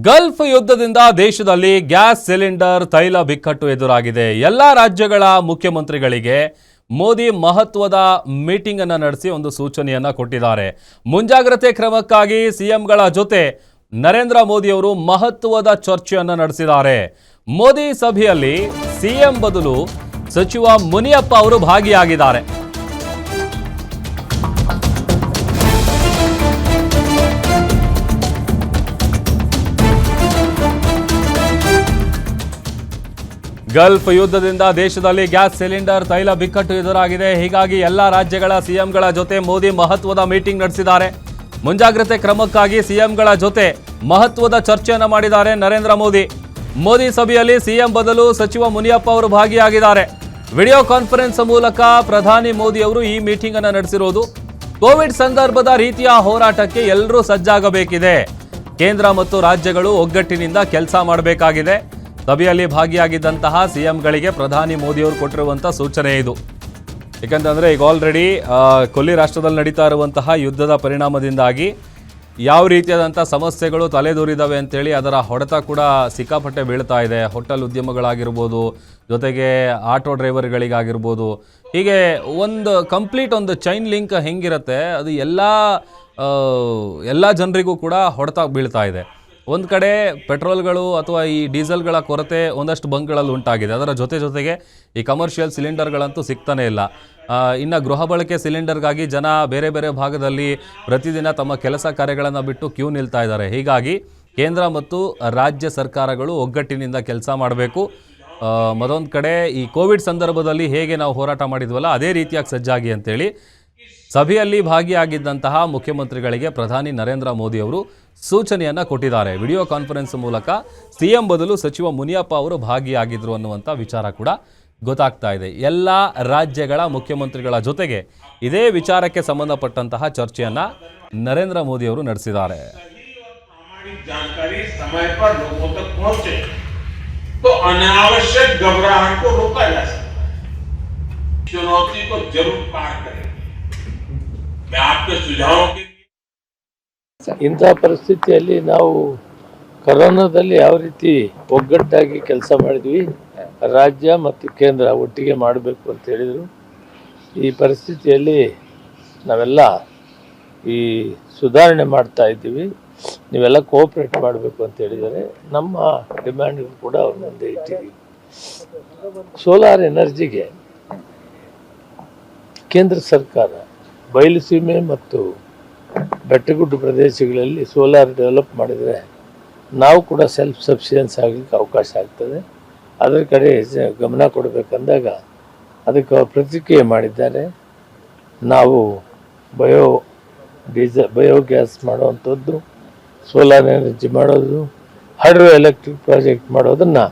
Gulf ಯುದ್ಧದಿಂದ ದೇಶದಲ್ಲಿ gas cylinder ತೈಲ ಬಿಕ್ಕಟ್ಟು ಎದುರಾಗಿದೆ. ಎಲ್ಲ ರಾಜ್ಯಗಳ ಮುಖ್ಯಮಂತ್ರಿಗಳಿಗೆ ಮೋದಿ ಮಹತ್ವದ ಮೀಟಿಂಗ್ ಅನ್ನು ನಡೆಸಿ ಒಂದು ಸೂಚನೆಯನ್ನ ಕೊಟ್ಟಿದ್ದಾರೆ. ಮುಂಜಾಗ್ರತೆ ಕ್ರಮಕ್ಕಾಗಿ ಸಿಎಂಗಳ ಜೊತೆ ನರೇಂದ್ರ ಮೋದಿ ಅವರು ಮಹತ್ವದ ಚರ್ಚೆಯನ್ನ ನಡೆಸಿದ್ದಾರೆ. ಮೋದಿ ಸಭೆಯಲ್ಲಿ ಸಿಎಂ ಬದಲು ಸಚಿವ ಮುನಿಯಪ್ಪ ಅವರು ಭಾಗಿಯಾಗಿದ್ದಾರೆ. ಗಲ್ಫ್ ಯುದ್ಧದಿಂದ ದೇಶದಲ್ಲಿ ಗ್ಯಾಸ್ ಸಿಲಿಂಡರ್ ತೈಲ ಬಿಕ್ಕಟ್ಟು ಎದುರಾಗಿದೆ. ಹೀಗಾಗಿ ಎಲ್ಲ ರಾಜ್ಯಗಳ ಸಿಎಂಗಳ ಜೊತೆ ಮೋದಿ ಮಹತ್ವದ ಮೀಟಿಂಗ್ ನಡೆಸಿದ್ದಾರೆ. ಮುಂಜಾಗ್ರತೆ ಕ್ರಮಕ್ಕಾಗಿ ಸಿಎಂಗಳ ಜೊತೆ ಮಹತ್ವದ ಚರ್ಚೆಯನ್ನು ಮಾಡಿದ್ದಾರೆ ನರೇಂದ್ರ ಮೋದಿ. ಮೋದಿ ಸಭೆಯಲ್ಲಿ ಸಿಎಂ ಬದಲು ಸಚಿವ ಮುನಿಯಪ್ಪ ಅವರು ಭಾಗಿಯಾಗಿದ್ದಾರೆ. ವಿಡಿಯೋ ಕಾನ್ಫರೆನ್ಸ್ ಮೂಲಕ ಪ್ರಧಾನಿ ಮೋದಿ ಅವರು ಈ ಮೀಟಿಂಗ್ ಅನ್ನು ನಡೆಸಿರುವುದು. ಕೋವಿಡ್ ಸಂದರ್ಭದ ರೀತಿಯ ಹೋರಾಟಕ್ಕೆ ಎಲ್ಲರೂ ಸಜ್ಜಾಗಬೇಕಿದೆ. ಕೇಂದ್ರ ಮತ್ತು ರಾಜ್ಯಗಳು ಒಗ್ಗಟ್ಟಿನಿಂದ ಕೆಲಸ ಮಾಡಬೇಕಾಗಿದೆ. ಸಭೆಯಲ್ಲಿ ಭಾಗಿಯಾಗಿದ್ದಂತಹ ಸಿಎಂಗಳಿಗೆ ಪ್ರಧಾನಿ ಮೋದಿ ಅವರು ಕೊಟ್ಟಿರುವಂತಹ ಸೂಚನೆ ಇದು. ಯಾಕಂತಂದರೆ ಈಗ ಆಲ್ರೆಡಿ ಕೊಲ್ಲಿ ರಾಷ್ಟ್ರದಲ್ಲಿ ನಡೀತಾ ಇರುವಂತಹ ಯುದ್ಧದ ಪರಿಣಾಮದಿಂದಾಗಿ ಯಾವ ರೀತಿಯಾದಂಥ ಸಮಸ್ಯೆಗಳು ತಲೆದೂರಿದ್ದಾವೆ ಅಂತೇಳಿ ಅದರ ಹೊಡೆತ ಕೂಡ ಸಿಕ್ಕಾಪಟ್ಟೆ ಬೀಳ್ತಾ ಇದೆ. ಹೋಟೆಲ್ ಉದ್ಯಮಗಳಾಗಿರ್ಬೋದು, ಜೊತೆಗೆ ಆಟೋ ಡ್ರೈವರ್ಗಳಿಗಾಗಿರ್ಬೋದು, ಹೀಗೆ ಒಂದು ಕಂಪ್ಲೀಟ್ ಒಂದು ಚೈನ್ ಲಿಂಕ್ ಹೆಂಗಿರುತ್ತೆ ಅದು ಎಲ್ಲ ಜನರಿಗೂ ಕೂಡ ಹೊಡೆತ ಬೀಳ್ತಾ ಇದೆ. ಒಂದು ಕಡೆ ಪೆಟ್ರೋಲ್ಗಳು ಅಥವಾ ಈ ಡೀಸೆಲ್ಗಳ ಕೊರತೆ ಒಂದಷ್ಟು ಬಂಕ್ಗಳಲ್ಲಿ ಉಂಟಾಗಿದೆ. ಅದರ ಜೊತೆಗೆ ಈ ಕಮರ್ಷಿಯಲ್ ಸಿಲಿಂಡರ್ಗಳಂತೂ ಸಿಗ್ತಾನೆ ಇಲ್ಲ. ಇನ್ನು ಗೃಹ ಬಳಕೆ ಸಿಲಿಂಡರ್ಗಾಗಿ ಜನ ಬೇರೆ ಬೇರೆ ಭಾಗದಲ್ಲಿ ಪ್ರತಿದಿನ ತಮ್ಮ ಕೆಲಸ ಕಾರ್ಯಗಳನ್ನು ಬಿಟ್ಟು ಕ್ಯೂ ನಿಲ್ತಾ ಇದ್ದಾರೆ. ಹೀಗಾಗಿ ಕೇಂದ್ರ ಮತ್ತು ರಾಜ್ಯ ಸರ್ಕಾರಗಳು ಒಗ್ಗಟ್ಟಿನಿಂದ ಕೆಲಸ ಮಾಡಬೇಕು. ಮತ್ತೊಂದು ಕಡೆ ಈ ಕೋವಿಡ್ ಸಂದರ್ಭದಲ್ಲಿ ಹೇಗೆ ನಾವು ಹೋರಾಟ ಮಾಡಿದ್ವಲ್ಲ ಅದೇ ರೀತಿಯಾಗಿ ಸಜ್ಜಾಗಿ ಅಂತೇಳಿ ಸಭೆಯಲ್ಲಿ ಭಾಗಿಯಾಗಿದ್ದಂತಹ ಮುಖ್ಯಮಂತ್ರಿಗಳಿಗೆ ಪ್ರಧಾನಿ ನರೇಂದ್ರ ಮೋದಿ ಅವರು ಸೂಚನೆಯನ್ನು ಕೊಟ್ಟಿದ್ದಾರೆ. ವಿಡಿಯೋ ಕಾನ್ಫರೆನ್ಸ್ ಮೂಲಕ ಸಿಎಂ ಬದಲು ಸಚಿವ ಮುನಿಯಪ್ಪ ಅವರು ಭಾಗಿಯಾಗಿದ್ರು ಅನ್ನುವಂಥ ವಿಚಾರ ಕೂಡ ಗೊತ್ತಾಗ್ತಾ ಇದೆ. ಎಲ್ಲ ರಾಜ್ಯಗಳ ಮುಖ್ಯಮಂತ್ರಿಗಳ ಜೊತೆಗೆ ಇದೇ ವಿಚಾರಕ್ಕೆ ಸಂಬಂಧಪಟ್ಟಂತಹ ಚರ್ಚೆಯನ್ನು ನರೇಂದ್ರ ಮೋದಿ ಅವರು ನಡೆಸಿದ್ದಾರೆ. ಇಂಥ ಪರಿಸ್ಥಿತಿಯಲ್ಲಿ ನಾವು ಕೊರೋನಾದಲ್ಲಿ ಯಾವ ರೀತಿ ಒಗ್ಗಟ್ಟಾಗಿ ಕೆಲಸ ಮಾಡಿದ್ವಿ, ರಾಜ್ಯ ಮತ್ತು ಕೇಂದ್ರ ಒಟ್ಟಿಗೆ ಮಾಡಬೇಕು ಅಂತ ಹೇಳಿದರು. ಈ ಪರಿಸ್ಥಿತಿಯಲ್ಲಿ ನಾವೆಲ್ಲ ಈ ಸುಧಾರಣೆ ಮಾಡ್ತಾ ಇದ್ದೀವಿ, ನೀವೆಲ್ಲ ಕೋಆಪ್ರೇಟ್ ಮಾಡಬೇಕು ಅಂತ ಹೇಳಿದ್ದಾರೆ. ನಮ್ಮ ಡಿಮ್ಯಾಂಡ್ ಕೂಡ ಅವ್ರ ಮುಂದೆ ಇಟ್ಟಿದ್ದೀವಿ. ಸೋಲಾರ್ ಎನರ್ಜಿಗೆ ಕೇಂದ್ರ ಸರ್ಕಾರ ಬಯಲುಸೀಮೆ ಮತ್ತು ಬೆಟ್ಟಗುಡ್ಡ ಪ್ರದೇಶಗಳಲ್ಲಿ ಸೋಲಾರ್ ಡೆವಲಪ್ ಮಾಡಿದರೆ ನಾವು ಕೂಡ ಸೆಲ್ಫ್ ಸಫಿಷಿಯನ್ಸ್ ಆಗಲಿಕ್ಕೆ ಅವಕಾಶ ಆಗ್ತದೆ. ಅದರ ಕಡೆ ಗಮನ ಕೊಡಬೇಕಂದಾಗ ಅದಕ್ಕೆ ಪ್ರತಿಕ್ರಿಯೆ ಮಾಡಿದ್ದಾರೆ. ನಾವು ಬಯೋಗ್ಯಾಸ್ ಮಾಡುವಂಥದ್ದು, ಸೋಲಾರ್ ಎನರ್ಜಿ ಮಾಡೋದು, ಹೈಡ್ರೋ ಎಲೆಕ್ಟ್ರಿಕ್ ಪ್ರಾಜೆಕ್ಟ್ ಮಾಡೋದನ್ನು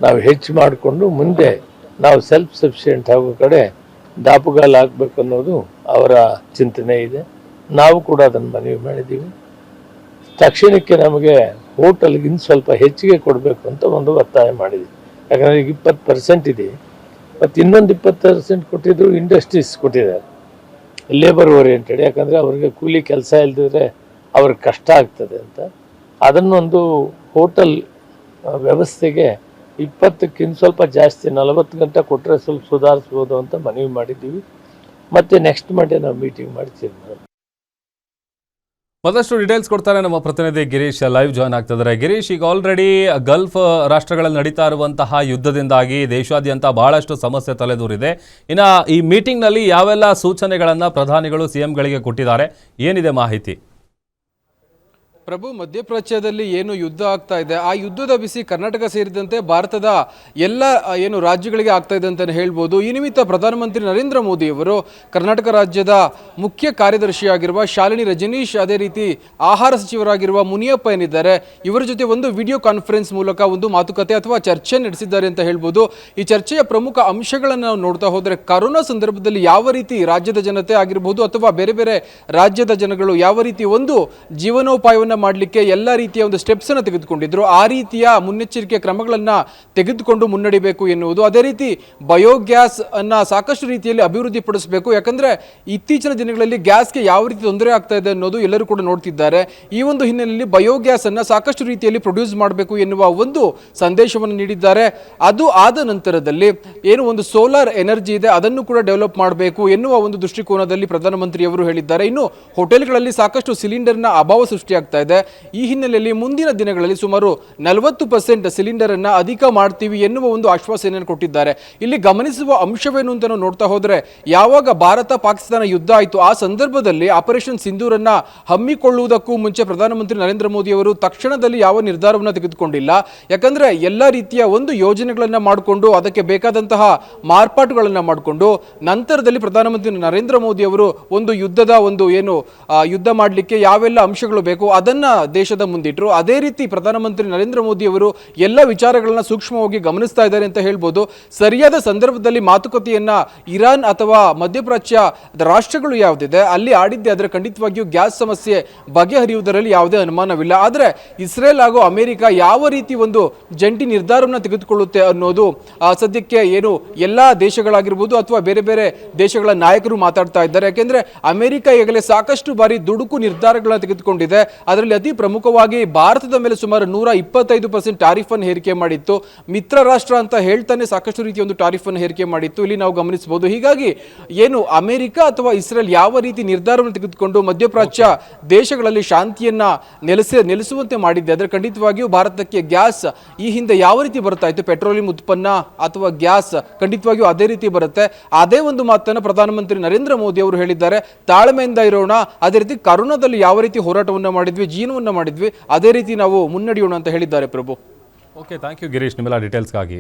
ನಾವು ಹೆಚ್ಚು ಮಾಡಿಕೊಂಡು ಮುಂದೆ ನಾವು ಸೆಲ್ಫ್ ಸಫಿಷಿಯೆಂಟ್ ಆಗೋ ಕಡೆ ದಾಪುಗಾಲ ಆಗಬೇಕು ಅನ್ನೋದು ಅವರ ಚಿಂತನೆ ಇದೆ. ನಾವು ಕೂಡ ಅದನ್ನು ಮನವಿ ಮಾಡಿದ್ದೀವಿ. ತಕ್ಷಣಕ್ಕೆ ನಮಗೆ ಹೋಟೆಲ್ಗೆ ಇನ್ನು ಸ್ವಲ್ಪ ಹೆಚ್ಚಿಗೆ ಕೊಡಬೇಕು ಅಂತ ಒಂದು ಒತ್ತಾಯ ಮಾಡಿದ್ವಿ. ಯಾಕಂದರೆ ಈಗ 20% ಇದೆ, ಮತ್ತು ಇನ್ನೊಂದು 20% ಕೊಟ್ಟಿದ್ರು ಇಂಡಸ್ಟ್ರೀಸ್ ಕೊಟ್ಟಿದ್ದಾರೆ, ಲೇಬರ್ ಓರಿಯೆಂಟೆಡ್. ಯಾಕಂದರೆ ಅವ್ರಿಗೆ ಕೂಲಿ ಕೆಲಸ ಇಲ್ಲದಿದ್ರೆ ಅವ್ರಿಗೆ ಕಷ್ಟ ಆಗ್ತದೆ ಅಂತ ಅದನ್ನೊಂದು ಹೋಟೆಲ್ ವ್ಯವಸ್ಥೆಗೆ 20ಕ್ಕೆ ಇನ್ನು ಸ್ವಲ್ಪ ಜಾಸ್ತಿ 40 ಗಂಟೆ ಕೊಟ್ಟರೆ ಸ್ವಲ್ಪ ಸುಧಾರಿಸ್ಬೋದು ಅಂತ ಮನವಿ ಮಾಡಿದ್ದೀವಿ. ಮತ್ತು ನೆಕ್ಸ್ಟ್ ಮಂಡೇ ನಾವು ಮೀಟಿಂಗ್ ಮಾಡ್ತೀವಿ. ಮತ್ತಷ್ಟು ಡೀಟೇಲ್ಸ್ ಕೊಡ್ತಾರೆ ನಮ್ಮ ಪ್ರತಿನಿಧಿ ಗಿರೀಶ್ ಲೈವ್ ಜಾಯ್ನ್ ಆಗ್ತಿದ್ದಾರೆ. ಗಿರೀಶ್, ಈಗ ಆಲ್ರೆಡಿ ಗಲ್ಫ್ ರಾಷ್ಟ್ರಗಳಲ್ಲಿ ನಡೀತಾ ಇರುವಂತಹ ಯುದ್ಧದಿಂದಾಗಿ ದೇಶಾದ್ಯಂತ ಬಹಳಷ್ಟು ಸಮಸ್ಯೆ ತಲೆದೂರಿದೆ. ಇನ್ನು ಈ ಮೀಟಿಂಗ್ನಲ್ಲಿ ಯಾವೆಲ್ಲ ಸೂಚನೆಗಳನ್ನು ಪ್ರಧಾನಿಗಳು ಸಿಎಂಗಳಿಗೆ ಕೊಟ್ಟಿದ್ದಾರೆ, ಏನಿದೆ ಮಾಹಿತಿ? ಪ್ರಭು, ಮಧ್ಯಪ್ರಾಚ್ಯದಲ್ಲಿ ಏನು ಯುದ್ಧ ಆಗ್ತಾ ಇದೆ, ಆ ಯುದ್ಧದ ಬಿಸಿ ಕರ್ನಾಟಕ ಸೇರಿದಂತೆ ಭಾರತದ ಎಲ್ಲ ಏನು ರಾಜ್ಯಗಳಿಗೆ ಆಗ್ತಾ ಇದೆ ಅಂತಲೇ ಹೇಳ್ಬೋದು. ಈ ನಿಮಿತ್ತ ಪ್ರಧಾನಮಂತ್ರಿ ನರೇಂದ್ರ ಮೋದಿ ಅವರು ಕರ್ನಾಟಕ ರಾಜ್ಯದ ಮುಖ್ಯ ಕಾರ್ಯದರ್ಶಿಯಾಗಿರುವ ಶಾಲಿನಿ ರಜನೀಶ್, ಅದೇ ರೀತಿ ಆಹಾರ ಸಚಿವರಾಗಿರುವ ಮುನಿಯಪ್ಪ ಏನಿದ್ದಾರೆ, ಇವರ ಜೊತೆ ಒಂದು ವಿಡಿಯೋ ಕಾನ್ಫರೆನ್ಸ್ ಮೂಲಕ ಒಂದು ಮಾತುಕತೆ ಅಥವಾ ಚರ್ಚೆ ನಡೆಸಿದ್ದಾರೆ ಅಂತ ಹೇಳ್ಬೋದು. ಈ ಚರ್ಚೆಯ ಪ್ರಮುಖ ಅಂಶಗಳನ್ನು ನಾವು ನೋಡ್ತಾ ಹೋದರೆ, ಕರೋನಾ ಸಂದರ್ಭದಲ್ಲಿ ಯಾವ ರೀತಿ ರಾಜ್ಯದ ಜನತೆ ಆಗಿರ್ಬೋದು ಅಥವಾ ಬೇರೆ ಬೇರೆ ರಾಜ್ಯದ ಜನಗಳು ಯಾವ ರೀತಿ ಒಂದು ಜೀವನೋಪಾಯವನ್ನು ಮಾಡಲಿಕ್ಕೆ ಎಲ್ಲ ರೀತಿಯ ಒಂದು ಸ್ಟೆಪ್ಸ್ ಅನ್ನು ತೆಗೆದುಕೊಂಡಿದ್ರು. ಆ ರೀತಿಯ ಮುನ್ನೆಚ್ಚರಿಕೆ ಕ್ರಮಗಳನ್ನ ತೆಗೆದುಕೊಂಡು ಮುನ್ನಡಿಬೇಕು ಎನ್ನುವುದು. ಅದೇ ರೀತಿ ಬಯೋಗ್ಯಾಸ್ ಅನ್ನ ಸಾಕಷ್ಟು ರೀತಿಯಲ್ಲಿ ಅಭಿವೃದ್ಧಿ ಪಡಿಸಬೇಕು. ಯಾಕಂದ್ರೆ ಇತ್ತೀಚಿನ ದಿನಗಳಲ್ಲಿ ಗ್ಯಾಸ್ಗೆ ಯಾವ ರೀತಿ ತೊಂದರೆ ಆಗ್ತಾ ಇದೆ ಅನ್ನೋದು ಎಲ್ಲರೂ ಕೂಡ ನೋಡ್ತಿದ್ದಾರೆ. ಈ ಒಂದು ಹಿನ್ನೆಲೆಯಲ್ಲಿ ಬಯೋಗ್ಯಾಸ್ ಅನ್ನ ಸಾಕಷ್ಟು ರೀತಿಯಲ್ಲಿ ಪ್ರೊಡ್ಯೂಸ್ ಮಾಡಬೇಕು ಎನ್ನುವ ಒಂದು ಸಂದೇಶವನ್ನು ನೀಡಿದ್ದಾರೆ. ಅದು ಆದ ನಂತರದಲ್ಲಿ ಏನು ಒಂದು ಸೋಲಾರ್ ಎನರ್ಜಿ ಇದೆ ಅದನ್ನು ಕೂಡ ಡೆವಲಪ್ ಮಾಡಬೇಕು ಎನ್ನುವ ಒಂದು ದೃಷ್ಟಿಕೋನದಲ್ಲಿ ಪ್ರಧಾನಮಂತ್ರಿಯವರು ಹೇಳಿದ್ದಾರೆ. ಇನ್ನು ಹೋಟೆಲ್ಗಳಲ್ಲಿ ಸಾಕಷ್ಟು ಸಿಲಿಂಡರ್ನ ಅಭಾವ ಸೃಷ್ಟಿಯಾಗ್ತಾ ಇದೆ. ಈ ಹಿನ್ನೆಲೆಯಲ್ಲಿ ಮುಂದಿನ ದಿನಗಳಲ್ಲಿ ಸುಮಾರು 40% ಸಿಲಿಂಡರ್ ಅನ್ನ ಅಧಿಕ ಮಾಡ್ತೀವಿ ಎನ್ನುವ ಒಂದು ಆಶ್ವಾಸನೆಯನ್ನು ಕೊಟ್ಟಿದ್ದಾರೆ. ಇಲ್ಲಿ ಗಮನಿಸುವ ಅಂಶವೇನು ಅಂತ ನಾವು ನೋಡ್ತಾ ಹೋದ್ರೆ, ಯಾವಾಗ ಭಾರತ ಪಾಕಿಸ್ತಾನ ಯುದ್ಧ ಆಯಿತು ಆ ಸಂದರ್ಭದಲ್ಲಿ ಆಪರೇಷನ್ ಸಿಂಧೂರನ್ನ ಹಮ್ಮಿಕೊಳ್ಳುವುದಕ್ಕೂ ಮುಂಚೆ ಪ್ರಧಾನಮಂತ್ರಿ ನರೇಂದ್ರ ಮೋದಿ ಅವರು ತಕ್ಷಣದಲ್ಲಿ ಯಾವ ನಿರ್ಧಾರವನ್ನು ತೆಗೆದುಕೊಂಡಿಲ್ಲ. ಯಾಕಂದ್ರೆ ಎಲ್ಲ ರೀತಿಯ ಒಂದು ಯೋಜನೆಗಳನ್ನ ಮಾಡಿಕೊಂಡು ಅದಕ್ಕೆ ಬೇಕಾದಂತಹ ಮಾರ್ಪಾಟುಗಳನ್ನ ಮಾಡಿಕೊಂಡು ನಂತರದಲ್ಲಿ ಪ್ರಧಾನಮಂತ್ರಿ ನರೇಂದ್ರ ಮೋದಿ ಅವರು ಒಂದು ಯುದ್ಧದ ಒಂದು ಏನು ಯುದ್ಧ ಮಾಡಲಿಕ್ಕೆ ಯಾವೆಲ್ಲ ಅಂಶಗಳು ಬೇಕು ಅದನ್ನ ದೇಶದ ಮುಂದಿಟ್ಟರು. ಅದೇ ರೀತಿ ಪ್ರಧಾನಮಂತ್ರಿ ನರೇಂದ್ರ ಮೋದಿ ಅವರು ಎಲ್ಲ ವಿಚಾರಗಳನ್ನ ಸೂಕ್ಷ್ಮವಾಗಿ ಗಮನಿಸ್ತಾ ಇದ್ದಾರೆ ಅಂತ ಹೇಳ್ಬೋದು. ಸರಿಯಾದ ಸಂದರ್ಭದಲ್ಲಿ ಮಾತುಕತೆಯನ್ನ ಇರಾನ್ ಅಥವಾ ಮಧ್ಯಪ್ರಾಚ್ಯ ರಾಷ್ಟ್ರಗಳು ಯಾವುದಿದೆ ಅಲ್ಲಿ ಆಡಿದ್ದೆ ಆದರೆ ಖಂಡಿತವಾಗಿಯೂ ಗ್ಯಾಸ್ ಸಮಸ್ಯೆ ಬಗೆಹರಿಯುವುದರಲ್ಲಿ ಯಾವುದೇ ಅನುಮಾನವಿಲ್ಲ. ಆದರೆ ಇಸ್ರೇಲ್ ಹಾಗೂ ಅಮೆರಿಕ ಯಾವ ರೀತಿ ಒಂದು ಜಂಟಿ ನಿರ್ಧಾರವನ್ನು ತೆಗೆದುಕೊಳ್ಳುತ್ತೆ ಅನ್ನೋದು ಸದ್ಯಕ್ಕೆ ಏನು ಎಲ್ಲ ದೇಶಗಳಾಗಿರ್ಬೋದು ಅಥವಾ ಬೇರೆ ಬೇರೆ ದೇಶಗಳ ನಾಯಕರು ಮಾತಾಡ್ತಾ ಇದ್ದಾರೆ. ಯಾಕೆಂದ್ರೆ ಅಮೆರಿಕ ಈಗಲೇ ಸಾಕಷ್ಟು ಬಾರಿ ದುಡುಕು ನಿರ್ಧಾರಗಳನ್ನ ತೆಗೆದುಕೊಂಡಿದೆ. ಅದರಲ್ಲಿ ಅತಿ ಪ್ರಮುಖವಾಗಿ ಭಾರತದ ಮೇಲೆ ಸುಮಾರು 125% ಟಾರಿಫ್ ಅನ್ನು ಹೇರಿಕೆ ಮಾಡಿತ್ತು. ಮಿತ್ರ ರಾಷ್ಟ್ರ ಅಂತ ಹೇಳ್ತಾನೆ ಸಾಕಷ್ಟು ರೀತಿಯ ಒಂದು ಟಾರಿಫ್ ಅನ್ನು ಹೇರಿಕೆ ಮಾಡಿತ್ತು. ಇಲ್ಲಿ ನಾವು ಗಮನಿಸಬಹುದು. ಹೀಗಾಗಿ ಏನು ಅಮೆರಿಕ ಅಥವಾ ಇಸ್ರೇಲ್ ಯಾವ ರೀತಿ ನಿರ್ಧಾರವನ್ನು ತೆಗೆದುಕೊಂಡು ಮಧ್ಯಪ್ರಾಚ್ಯ ದೇಶಗಳಲ್ಲಿ ಶಾಂತಿಯನ್ನ ನೆಲೆಸುವಂತೆ ಮಾಡಿದೆ ಆದರೆ ಖಂಡಿತವಾಗಿಯೂ ಭಾರತಕ್ಕೆ ಗ್ಯಾಸ್ ಈ ಹಿಂದೆ ಯಾವ ರೀತಿ ಬರ್ತಾ ಇತ್ತು ಪೆಟ್ರೋಲಿಯಂ ಉತ್ಪನ್ನ ಅಥವಾ ಗ್ಯಾಸ್ ಖಂಡಿತವಾಗಿಯೂ ಅದೇ ರೀತಿ ಬರುತ್ತೆ. ಅದೇ ಒಂದು ಮಾತನ್ನು ಪ್ರಧಾನಮಂತ್ರಿ ನರೇಂದ್ರ ಮೋದಿ ಅವರು ಹೇಳಿದ್ದಾರೆ. ತಾಳ್ಮೆಯಿಂದ ಇರೋಣ. ಅದೇ ರೀತಿ ಕರೋನಾದಲ್ಲಿ ಯಾವ ರೀತಿ ಹೋರಾಟವನ್ನು ಮಾಡಿದ್ವಿ, ಜೀವನವನ್ನು ಮಾಡಿದ್ವಿ, ಅದೇ ರೀತಿ ನಾವು ಮುನ್ನಡೆಯೋಣ ಅಂತ ಹೇಳಿದ್ದಾರೆ. ಪ್ರಭು, ಓಕೆ, ಥ್ಯಾಂಕ್ ಯು ಗಿರೀಶ್ ನಿಮ್ಮೆಲ್ಲ ಡೀಟೇಲ್ಸ್ಗಾಗಿ.